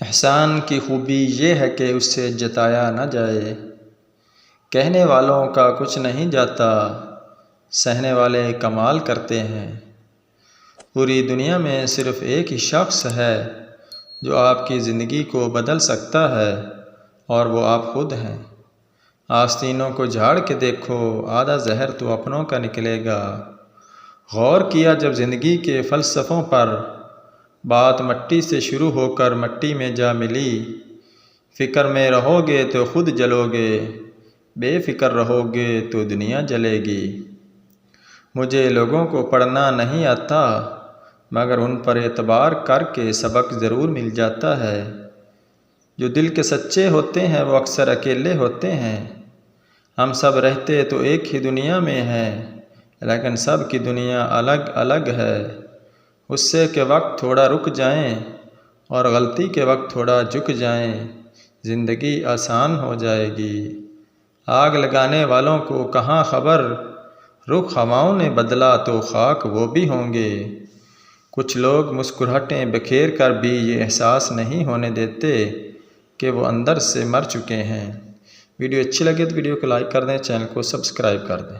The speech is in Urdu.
احسان کی خوبی یہ ہے کہ اس سے جتایا نہ جائے، کہنے والوں کا کچھ نہیں جاتا، سہنے والے کمال کرتے ہیں۔ پوری دنیا میں صرف ایک ہی شخص ہے جو آپ کی زندگی کو بدل سکتا ہے اور وہ آپ خود ہیں۔ آستینوں کو جھاڑ کے دیکھو، آدھا زہر تو اپنوں کا نکلے گا۔ غور کیا جب زندگی کے فلسفوں پر، بات مٹی سے شروع ہو کر مٹی میں جا ملی۔ فکر میں رہو گے تو خود جلو گے، بے فکر رہو گے تو دنیا جلے گی۔ مجھے لوگوں کو پڑھنا نہیں آتا، مگر ان پر اعتبار کر کے سبق ضرور مل جاتا ہے۔ جو دل کے سچے ہوتے ہیں وہ اکثر اکیلے ہوتے ہیں۔ ہم سب رہتے تو ایک ہی دنیا میں ہیں، لیکن سب کی دنیا الگ الگ ہے۔ غصے کے وقت تھوڑا رک جائیں اور غلطی کے وقت تھوڑا جھک جائیں، زندگی آسان ہو جائے گی۔ آگ لگانے والوں کو کہاں خبر، رخ ہواؤں نے بدلا تو خاک وہ بھی ہوں گے۔ کچھ لوگ مسکراہٹیں بکھیر کر بھی یہ احساس نہیں ہونے دیتے کہ وہ اندر سے مر چکے ہیں۔ ویڈیو اچھی لگے تو ویڈیو کو لائک کر دیں، چینل کو سبسکرائب کر دیں۔